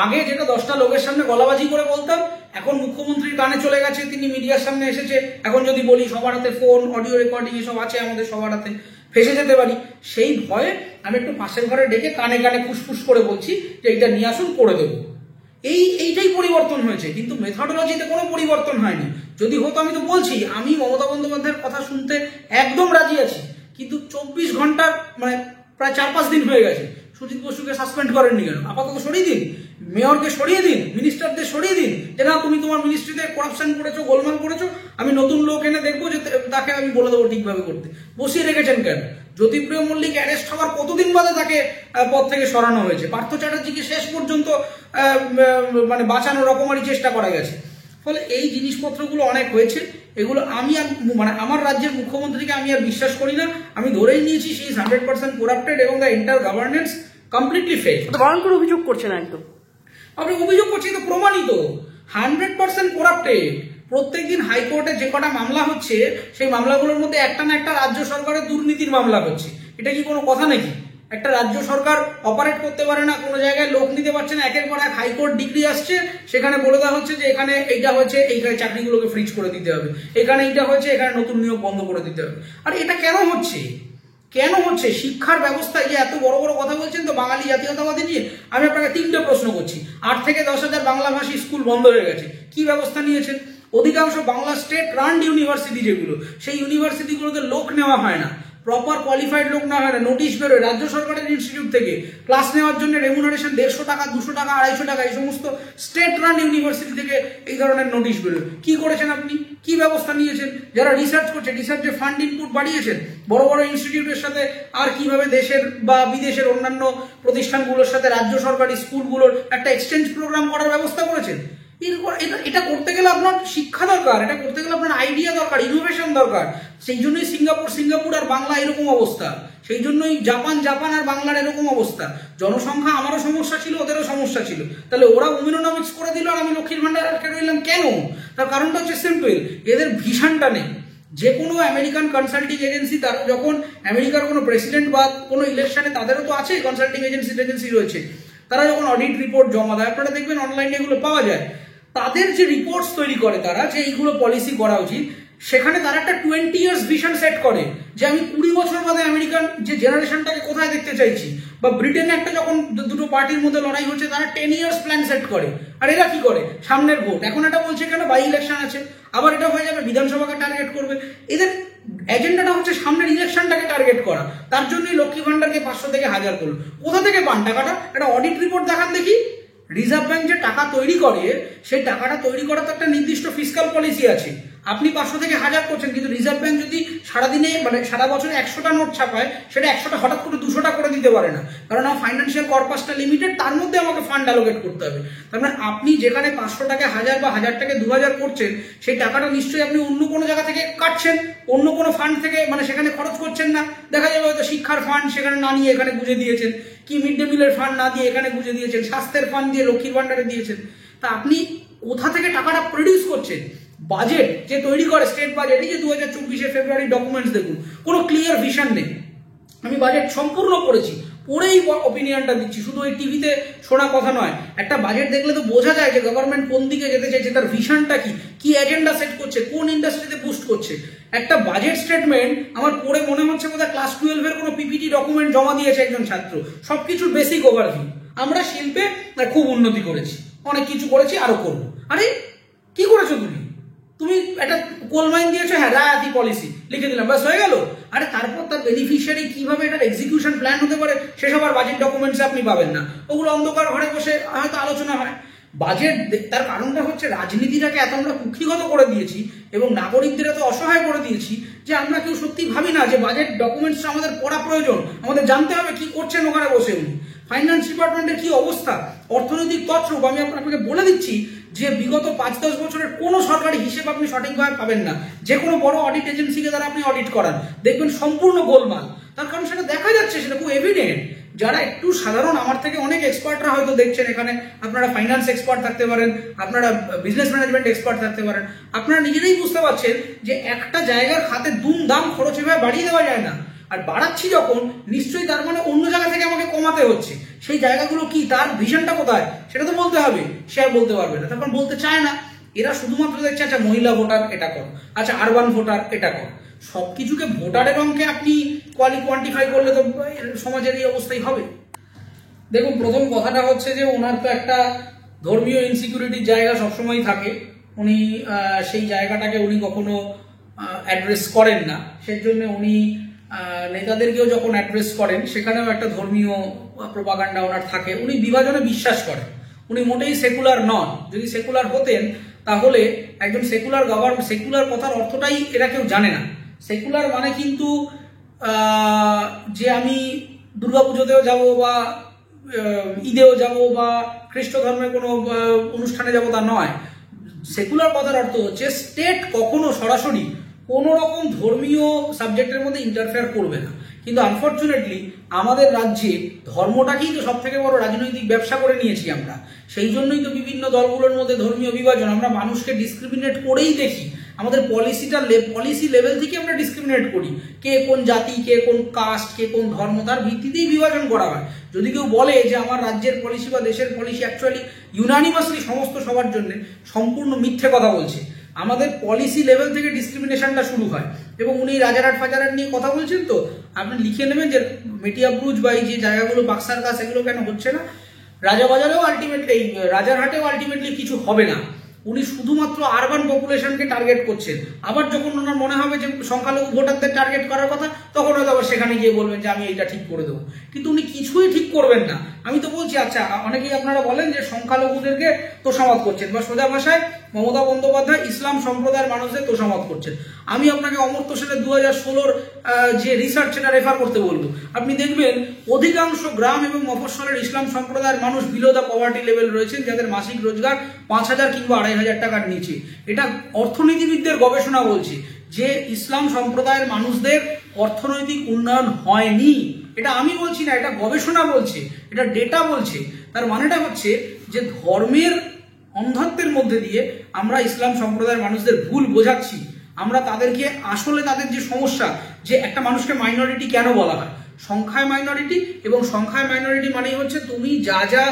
Speaker 1: আগে যেটা 10টা লোকের সামনে গলাবাজি করে বলতাম, এখন মুখ্যমন্ত্রীর কানে চলে গেছে, তিনি মিডিয়ার সামনে এসেছে। এখন যদি বলি সবার হাতে ফোন, অডিও রেকর্ডিং এসব আছে আমাদের সবার হাতে, ফেসে যেতে পারি। সেই ভয়ে আমি একটু পাশের ঘরে ডেকে কানে কানে ফুসফুস করে বলছি যে এইটা নিয়ে আসুন, করে দেবো। এইটাই পরিবর্তন হয়েছে, কিন্তু মেথডোলজিতে কোনো পরিবর্তন হয়নি। যদি হতো আমি তো বলছি, আমি মমতা বন্দ্যোপাধ্যায়ের কথা শুনতে একদম রাজি আছি, কিন্তু 24 ঘন্টার মানে প্রায় 4-5 দিন হয়ে গেছে। সুজিত বসুকে সাসপেন্ড করেননি কেন? আপাতত সরিয়ে দিন, মেয়রকে সরিয়ে দিন, মিনিস্টারদের সরিয়ে দিন, যে না তুমি তোমার মিনিস্ট্রিতে করাপশন করেছো, গোলমাল করেছো, আমি নতুন লোক এনে দেখবো যে তাকে আমি বলে দেবো ঠিকভাবে করতে। বসিয়ে রেখেছেন কেন? জ্যোতিপ্রিয় মল্লিক অ্যারেস্ট হওয়ার কতদিন বাদে তাকে পদ থেকে সরানো হয়েছে? পার্থ চ্যাটার্জিকে শেষ পর্যন্ত মানে বাঁচানোর রকমারি চেষ্টা করা গেছে। ফলে এই জিনিসপত্রগুলো অনেক হয়েছে। এগুলো আমি আর মানে আমার রাজ্যের মুখ্যমন্ত্রীকে আমি আর বিশ্বাস করি না। আমি ধরেই নিয়েছি সি ইজ 100% করাপ্টেড এবং the entire governance completely fail.
Speaker 2: ভয়ঙ্কর অভিযোগ করছেন একদম।
Speaker 1: আপনি অভিযোগ করছেন তো প্রমাণিত, 100% করাপ্টেড। প্রত্যেকদিন হাইকোর্টে যে কটা মামলা হচ্ছে, সেই মামলাগুলোর মধ্যে একটা না একটা রাজ্য সরকারের দুর্নীতির মামলা হচ্ছে। এটা কি কোনো কথা নাকি? একটা রাজ্য সরকার অপারেট করতে পারে না, কোনো জায়গায় লোক নিতে পারছে না, একের পর এক হাইকোর্ট ডিগ্রি আসছে, সেখানে বলে দেওয়া হচ্ছে যে এখানে এইটা হয়েছে, এইখানে চাকরিগুলোকে ফ্রিজ করে দিতে হবে, এখানে এইটা হয়েছে, এখানে নতুন নিয়োগ বন্ধ করে দিতে হবে। আর এটা কেন হচ্ছে? কেন হচ্ছে? শিক্ষার ব্যবস্থায় যে এত বড় বড় কথা বলছেন তো বাঙালি জাতীয়তাবাদী নিয়ে, আমি আপনাকে 3টে প্রশ্ন করছি। 8 থেকে 10,000 বাংলাভাষী স্কুল বন্ধ হয়ে গেছে, কি ব্যবস্থা নিয়েছেন? অধিকাংশ বাংলা স্টেট রান ইউনিভার্সিটি যেগুলো, সেই ইউনিভার্সিটিগুলোতে লোক নেওয়া হয় না, প্রপার কোয়ালিফাইড লোক না হয় না, নোটিশ বেরোয় রাজ্য সরকারের ইনস্টিটিউট থেকে, ক্লাস নেওয়ার জন্য রেমুনারেশন 150 টাকা, 200 টাকা, 250 টাকা, এই সমস্ত স্টেট রান ইউনিভার্সিটি থেকে এই ধরনের নোটিশ বেরোয়। কি করেছেন আপনি? কি ব্যবস্থা নিয়েছেন? যারা রিসার্চ করছে, রিসার্চে ফান্ড ইনপুট বাড়িয়েছেন, বড় বড় ইনস্টিটিউটের সাথে আর কিভাবে দেশের বা বিদেশের অন্যান্য প্রতিষ্ঠানগুলোর সাথে রাজ্য সরকারি স্কুলগুলোর একটা এক্সচেঞ্জ প্রোগ্রাম করার ব্যবস্থা করেছেন। এটা করতে গেলে আপনার শিক্ষা দরকার, এটা করতে গেলে আপনার আইডিয়া দরকার, ইনোভেশন দরকার। সেই জন্যই সিঙ্গাপুর আর বাংলা এরকম অবস্থা, সেই জন্যই জাপান আর বাংলার এরকম অবস্থা। জনসংখ্যা আমারও সমস্যা ছিল, ওদেরও সমস্যা ছিল, তাহলে ওরা উমিনোনমিক্স করে দিল আর আমি লক্ষ্মীর ভান্ডার আটকে রইলাম কেন? তার কারণটা হচ্ছে সিম্পল, এদের ভিশনটা নেই। যে কোনো আমেরিকান কনসাল্টিং এজেন্সি, তারা যখন আমেরিকার কোনো প্রেসিডেন্ট বা কোনো ইলেকশনে, তাদেরও তো আছে কনসাল্টিং এজেন্সি রয়েছে, তারা যখন অডিট রিপোর্ট জমা দেয়, আপনারা দেখবেন অনলাইনে এগুলো পাওয়া যায়, তাদের যে রিপোর্টস তৈরি করে তারা, যে এইগুলো পলিসি করা উচিত, সেখানে তারা একটা 20 ইয়ার্স ভিশন সেট করে, যে আমি 20 বছর বাদে আমেরিকান যে জেনারেশনটাকে কোথায় দেখতে চাইছি। বা ব্রিটেনে একটা যখন দুটো পার্টির মধ্যে লড়াই হচ্ছে, তারা 10 ইয়ার্স প্ল্যান সেট করে। আর এরা কি করে? সামনের ভোট, এখন এটা বলছে কেন বাই ইলেকশন আছে, আবার এটা হয়ে যাবে বিধানসভাকে টার্গেট করবে। এদের এজেন্ডাটা হচ্ছে সামনের ইলেকশনটাকে টার্গেট করা। তার জন্যই লক্ষ্মী ভান্ডারকে 500 থেকে 1000 করলো। কোথা থেকে পান টাকাটা? একটা অডিট রিপোর্ট দেখান দেখি। রিজার্ভ ব্যাংক যে টাকা তৈরি করে, সেই টাকাটা তৈরি করার তো একটা নির্দিষ্ট ফিসকাল পলিসি আছে। আপনি 500 থেকে 1000 করছেন, কিন্তু রিজার্ভ ব্যাংক যদি সারাদিনে মানে সারা বছরে 100টা নোট ছাপায়, সেটা 100টা হঠাৎ করে 200টা করে দিতে পারে না, কারণ আমার ফাইন্যান্সিয়াল কর্পাসটা লিমিটেড, তার মধ্যে আমাকে ফান্ড অ্যালোকেট করতে হবে। তার মানে আপনি যেখানে 500 টাকা 1000 বা 1000 টাকা 2000 করছেন, সেই টাকাটা নিশ্চয়ই আপনি অন্য কোনো জায়গা থেকে কাটছেন, অন্য কোনো ফান্ড থেকে, মানে সেখানে খরচ করছেন না। দেখা যাবে হয়তো শিক্ষার ফান্ড সেখানে না নিয়ে এখানে গুঁজে দিয়েছেন, কি মিড ডে মিলের ফান্ড না দিয়ে এখানে গুঁজে দিয়েছেন, স্বাস্থ্যের ফান্ড দিয়ে লক্ষ্মীর ভান্ডারে দিয়েছেন। তা আপনি কোথা থেকে টাকাটা প্রডিউস করছেন? বাজেট যে তৈরি করে স্টেট বাজেট, এই যে 2024 ফেব্রুয়ারি ডকুমেন্টস দেখুন, কোনো ক্লিয়ার ভিশন নেই। আমি বাজেট সম্পূর্ণ পড়েছি, পড়েই অপিনিয়নটা দিচ্ছি, শুধু এই টিভিতে শোনা কথা নয়। একটা বাজেট দেখলে তো বোঝা যায় যে গভর্নমেন্ট কোন দিকে যেতে চাইছে, তার ভিশনটা কি, কি এজেন্ডা সেট করছে, কোন ইন্ডাস্ট্রিতে বুস্ট করছে। একটা বাজেট স্টেটমেন্ট আমার পড়ে মনে হচ্ছে বোধহয় ক্লাস 12 এর কোনো পিপিটি ডকুমেন্ট জমা দিয়েছে একজন ছাত্র। সবকিছুর বেসিক ওভারভিউ। আমরা শিল্পে খুব উন্নতি করেছি, অনেক কিছু করেছি, আরো করবো। আরে কি করেছো তুমি? তুমি একটা কোল মাইন দিয়েছো, হ্যাঁ রায়াতি পলিসি লিখে দিলাম, ব্যাস হয়ে গেল। আরে তারপর তার বেনিফিশিয়ারি কিভাবে এটার এক্সিকিউশন প্ল্যান হতে পারে সেসব আর বাজেট ডকুমেন্টসে আপনি পাবেন না। ওগুলো অন্ধকার ঘরে বসে হয়তো আলোচনা হয়। বাজেট তার কারণটা হচ্ছে রাজনীতিটাকে এত আমরা কুক্ষিগত করে দিয়েছি এবং নাগরিকদের এত অসহায় করে দিয়েছি যে আমরা কেউ সত্যি ভাবি না যে বাজেট ডকুমেন্টস আমাদের পড়া প্রয়োজন, আমাদের জানতে হবে কি করছেন ওখানে বসে উনি। ফাইন্যান্স ডিপার্টমেন্টের কি অবস্থা, অর্থনৈতিক তছরূপ আমি আপনাকে বলে দিচ্ছি যে বিগত 5-10 বছরের কোনো সরকারি হিসেব আপনি সঠিকভাবে পাবেন না। যে কোনো বড় অডিট এজেন্সিকে দ্বারা আপনি অডিট করান, দেখবেন সম্পূর্ণ গোলমাল। তার কারণ সেটা দেখা যাচ্ছে, সেটা খুব এভিডেন্ট। যারা একটু সাধারণ, আমার থেকে অনেক এক্সপার্টরা হয়তো দেখছেন এখানে, আপনারা ফাইন্যান্স এক্সপার্ট থাকতে পারেন, আপনারা বিজনেস ম্যানেজমেন্ট এক্সপার্ট থাকতে পারেন, আপনারা নিজেরাই বুঝতে পারছেন যে একটা জায়গার খাতে দুমদাম খরচ এভাবে বাড়িয়ে দেওয়া যায় না। আর বাড়াচ্ছি যখন, নিশ্চয়ই তার মানে অন্য জায়গা থেকে আমাকে কমাতে হচ্ছে। সেই জায়গাগুলো কি, তার ভিশনটা কোথায়, সেটা তো বলতে হবে। সে আর বলতে পারবে না, তখন বলতে চায় না। এরা শুধুমাত্র দেখছে আচ্ছা মহিলা ভোটার এটা কর, আচ্ছা আরবান ভোটার এটা কর। সবকিছুকে ভোটারের অঙ্কে আপনি কোয়ান্টিফাই করলে তো সমাজের এই অবস্থাই হবে। দেখুন, প্রথম কথাটা হচ্ছে যে ওনার তো একটা ধর্মীয় ইনসিকিউরিটির জায়গা সবসময় থাকে। উনি সেই জায়গাটাকে উনি কখনো অ্যাড্রেস করেন না। সেই জন্য উনি নেতাদেরকেও যখন অ্যাড্রেস করেন সেখানেও একটা ধর্মীয় প্রোপাগান্ডা ওনার থাকে। উনি বিভাজনে বিশ্বাস করেন, উনি মোটেই সেকুলার নন। যদি সেকুলার হতেন তাহলে একজন সেকুলার গভর্নমেন্ট, সেকুলার কথার অর্থটাই এরা কেউ জানে না। সেকুলার মানে কিন্তু যে আমি দুর্গাপুজোতেও যাব বা ঈদেও যাব বা খ্রিস্ট ধর্মের কোনো অনুষ্ঠানে যাব তা নয়। সেকুলার কথার অর্থ হচ্ছে স্টেট কখনো সরাসরি কোনো রকম ধর্মীয় সাবজেক্টের মধ্যে ইন্টারফেয়ার করবে না। কিন্তু আনফর্চুনেটলি আমাদের রাজ্যে ধর্মটাকেই তো সব থেকে বড় রাজনৈতিক ব্যবসা করে নিয়েছি আমরা। সেই জন্যই তো বিভিন্ন দলগুলোর মধ্যে ধর্মীয় বিভাজন। আমরা মানুষকে ডিসক্রিমিনেট করেই দেখি, আমাদের পলিসি লেভেল থেকে আমরা ডিসক্রিমিনেট করি। কে কোন জাতি, কে কোন কাস্ট, কে কোন ধর্ম, তার ভিত্তিতেই বিভাজন করা হয়। যদি কেউ বলে যে আমার রাজ্যের পলিসি বা দেশের পলিসি অ্যাকচুয়ালি ইউনানিমাসলি সমস্ত সবার জন্য, সম্পূর্ণ মিথ্যে কথা বলছে। আমাদের পলিসি লেভেল থেকে ডিসক্রিমিনেশনটা শুরু হয়। এবং উনি রাজারহাট ফাজারহাট নিয়ে কথা বলছেন, তো আপনি লিখে নেবেন যে মেটিয়া ব্রুজ বা এই যে জায়গাগুলো বাক্সার কাজ, এগুলো কেন হচ্ছে না। রাজাবাজারেও আলটিমেটলি, রাজারহাটেও আলটিমেটলি কিছু হবে না। উনি শুধুমাত্র আরবান পপুলেশনকে টার্গেট করছেন। আবার যখন ওনার মনে হবে যে সংখ্যালঘু ভোটারদের টার্গেট করার কথা, তখন হয়তো আবার সেখানে গিয়ে বলবেন যে আমি এইটা ঠিক করে দেবো। কিন্তু উনি কিছুই ঠিক করবেন না। আমি তো বলছি, আচ্ছা অনেকেই আপনারা বলেন যে সংখ্যালঘুদেরকে তোষামত করছেন, বা সোজা ভাষায় মমতা বন্দ্যোপাধ্যায় ইসলাম সম্প্রদায়ের মানুষদের তোষামত করছেন। আমি আপনাকে অমর্ত্য সেনের 2016 যে রিসার্চ, সেটা রেফার করতে বলবো। আপনি দেখবেন অধিকাংশ গ্রাম এবং মফস্বলের ইসলাম সম্প্রদায়ের মানুষ বিলো দ্য পভার্টি লেভেল রয়েছেন, যাদের মাসিক রোজগার 5,000 কিংবা 2,500 টাকার নিচে। এটা অর্থনীতিবিদদের গবেষণা বলছে যে ইসলাম সম্প্রদায়ের মানুষদের অর্থনৈতিক উন্নয়ন হয়নি। এটা আমি বলছি না, এটা গবেষণা বলছে, এটা ডেটা বলছে। তার মানেটা হচ্ছে যে ধর্মের অন্ধত্বের মধ্যে দিয়ে আমরা ইসলাম সম্প্রদায়ের মানুষদের ভুল বোঝাচ্ছি। আমরা তাদেরকে আসলে তাদের যে সমস্যা, যে একটা মানুষকে মাইনরিটি কেন বলা হয়, সংখ্যায় মাইনরিটি, এবং সংখ্যায় মাইনরিটি মানেই হচ্ছে তুমি যা যা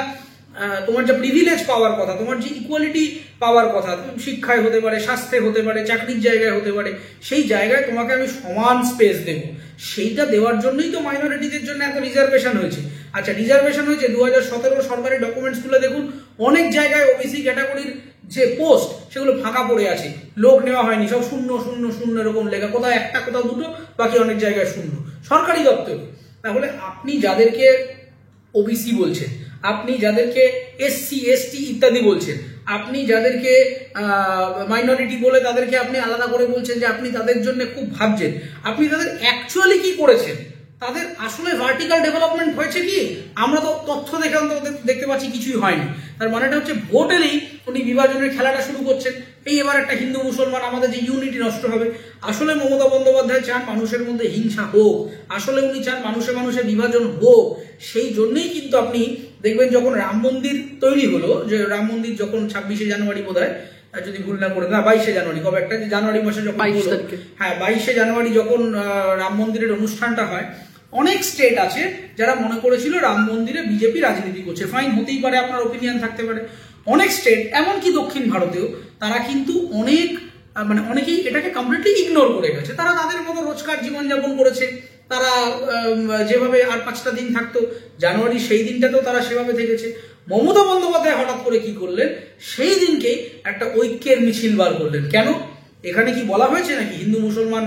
Speaker 1: তোমার যে প্রিভিলেজ পাওয়ার কথা, তোমার যে ইকুয়ালিটি পাওয়ার কথা, শিক্ষায় হতে পারে, স্বাস্থ্যে হতে পারে, চাকরির জায়গায় হতে পারে, সেই জায়গায় তোমাকে আমি সমান স্পেস দেবো। সেইটা দেওয়ার জন্যই তো মাইনরিটিদের জন্য এত রিজার্ভেশন হয়েছে। আচ্ছা, রিজার্ভেশন হয়েছে 2017 সরকারি ডকুমেন্টসগুলো দেখুন, অনেক জায়গায় ওবিসি ক্যাটাগরির যে পোস্ট সেগুলো ফাঁকা পড়ে আছে, লোক নেওয়া হয়নি, সব 0-0-0 এরকম লেখা, কোথাও একটা কোথাও দুটো, বাকি অনেক জায়গায় শূন্য, সরকারি দপ্তর। তাহলে আপনি যাদেরকে ওবিসি বলছেন, আপনি যাদেরকে এসসি এসটি ইত্যাদি বলছেন, আপনি যাদেরকে মাইনরিটি বলে তাদেরকে আপনি আলাদা করে বলছেন যে আপনি তাদের জন্য খুব ভাবছেন, আপনি তাদের অ্যাকচুয়ালি কি করেছেন, তাদের আসলে ভার্টিক্যাল ডেভেলপমেন্ট হয়েছে কি? আমরা তো তথ্য দেখে দেখতে পাচ্ছি কিছুই হয়নি। তার মানেটা হচ্ছে ভোটেরই উনি বিভাজনের খেলাটা শুরু করছেন। এই এবার একটা হিন্দু মুসলমান, আমাদের যে ইউনিটি নষ্ট হবে। আসলে মমতা বন্দ্যোপাধ্যায় চান মানুষের মধ্যে হিংসা হোক, আসলে উনি চান মানুষে মানুষে বিভাজন হোক। সেই জন্যই কিন্তু আপনি দেখবেন যখন রাম মন্দির তৈরি হলো, যে রাম মন্দির যখন 26শে জানুয়ারি বোধহয় যদি ভুল না করে, না 22শে জানুয়ারি, কবে একটা জানুয়ারি মাসে যখন,
Speaker 2: 22 তারিখে,
Speaker 1: হ্যাঁ 22শে জানুয়ারি যখন রাম মন্দিরের অনুষ্ঠানটা হয়, অনেক স্টেট আছে যারা মনে করেছিল রাম মন্দিরে বিজেপি রাজনীতি করছে। ফাইন, হতেই পারে, আপনার ওপিনিয়ন থাকতে পারে। অনেক স্টেট, এমনকি দক্ষিণ ভারতেও, তারা কিন্তু অনেকেই এটাকে কমপ্লিটলি ইগনোর করে গেছে। তারা তাদের মতো রোজকার জীবনযাপন করেছে। তারা যেভাবে আর 5টা দিন থাকতো জানুয়ারি, সেই দিনটাতেও তারা সেভাবে থেকেছে। মমতা বন্দ্যোপাধ্যায় হঠাৎ করে কি করলেন, সেই দিনকেই একটা ঐক্যের মিছিল বার করলেন। কেন? এখানে কি বলা হয়েছে নাকি হিন্দু, মুসলমান,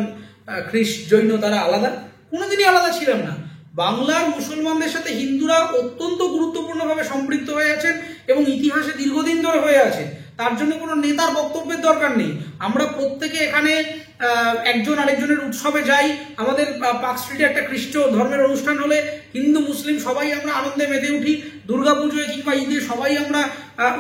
Speaker 1: খ্রিস্ট, জৈন তারা আলাদা? কোনোদিনই আলাদা ছিলাম না। বাংলার মুসলমানদের সাথে হিন্দুরা অত্যন্ত গুরুত্বপূর্ণভাবে সম্পৃক্ত হয়ে আছেন এবং ইতিহাসে দীর্ঘদিন ধরে হয়ে আছে। তার জন্য কোনো নেতার বক্তব্যের দরকার নেই। আমরা প্রত্যেকে এখানে একজন আরেকজনের উৎসবে যাই। আমাদের পার্ক স্ট্রিটে একটা খ্রিস্ট ধর্মের অনুষ্ঠান হলে হিন্দু মুসলিম সবাই আমরা আনন্দে মেতে উঠি। দুর্গাপুজোয় কিংবা ঈদে সবাই আমরা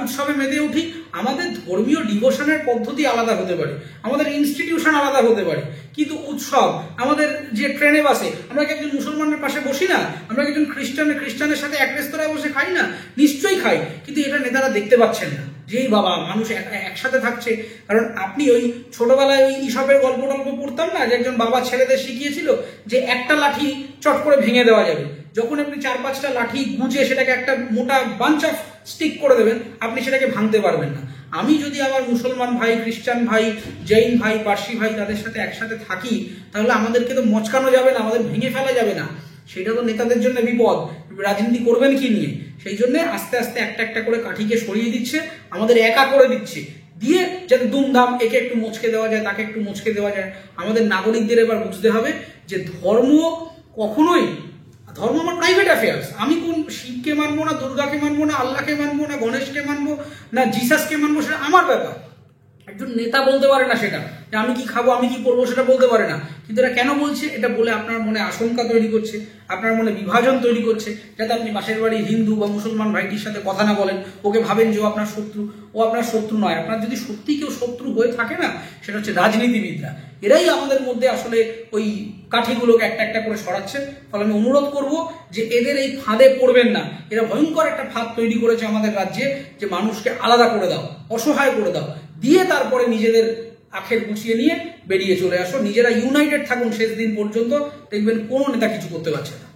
Speaker 1: উৎসবে মেতে উঠি। আমাদের ধর্মীয় ডিভোশনের পদ্ধতি আলাদা হতে পারে, আমাদের ইনস্টিটিউশন আলাদা হতে পারে, কিন্তু উৎসব, আমাদের যে ট্রেনে বাসে আমরা কি একজন মুসলমানের পাশে বসি না? আমরা কি একজন খ্রিস্টানের সাথে এক রেস্তোরাঁয় বসে খাই না? নিশ্চয়ই খাই। কিন্তু এটা নেতারা দেখতে পাচ্ছেন না, যেই বাবা মানুষ একসাথে থাকছে। কারণ আপনি ওই ছোটবেলায় ওই ইসবের গল্প টল্প পড়তাম না, যে একজন বাবা ছেলেদের শিখিয়েছিল যে একটা লাঠি চট করে ভেঙে দেওয়া যাবে। যখন আপনি 4-5টা লাঠি গুঁজে সেটাকে একটা মোটা বাঞ্চ অফ স্টিক করে দেবেন, আপনি সেটাকে ভাঙতে পারবেন না। আমি যদি আমার মুসলমান ভাই, খ্রিস্টান ভাই, জৈন ভাই, পার্সি ভাই তাদের সাথে একসাথে থাকি, তাহলে আমাদেরকে তো মচকানো যাবে না, আমাদের ভেঙে ফেলা যাবে না। সেটা তো নেতাদের জন্য বিপদ। রাজনীতি করবেন কি নিয়ে? সেই জন্য আস্তে আস্তে একটা একটা করে কাঠিকে সরিয়ে দিচ্ছে, আমাদের একা করে দিচ্ছে, দিয়ে যাতে দুমদাম একে একটু মুচকে দেওয়া যায়, তাকে একটু মুচকে দেওয়া যায়। আমাদের নাগরিকদের এবার বুঝতে হবে যে ধর্ম কখনোই, ধর্ম আমার প্রাইভেট অ্যাফেয়ার্স। আমি কোন শিবকে মানবো না, দুর্গাকে মানবো না, আল্লাহকে মানবো না, গণেশকে মানবো না, জিসাসকে মানবো, সেটা আমার ব্যাপার। একজন নেতা বলতে পারে না সেটা, যে আমি কি খাবো, আমি কি করবো, সেটা বলতে পারে না। কিন্তু এটা কেন বলছে? এটা বলে আপনার মনে আশঙ্কা তৈরি করছে, আপনার মনে বিভাজন তৈরি করছে, যাতে আপনি পাশের বাড়ির হিন্দু বা মুসলমান ভাইটির সাথে কথা না বলেন, ওকে ভাবেন যে ও আপনার শত্রু। ও আপনার শত্রু নয়। আপনার যদি সত্যি কেউ শত্রু হয়ে থাকে না, সেটা হচ্ছে রাজনীতিবিদরা। এরাই আমাদের মধ্যে আসলে ওই কাঠিগুলোকে একটা একটা করে সরাচ্ছে। ফলে আমি অনুরোধ করব যে এদের এই ফাঁদে পড়বেন না। এরা ভয়ঙ্কর একটা ফাঁদ তৈরি করেছে আমাদের রাজ্যে, যে মানুষকে আলাদা করে দাও, অসহায় করে দাও, দিয়ে তারপরে নিজেদের আখের গুছিয়ে নিয়ে বেরিয়ে চলে আসো। নিজেরা ইউনাইটেড থাকুন শেষ দিন পর্যন্ত, দেখবেন কোনো নেতা কিছু করতে পারছে না।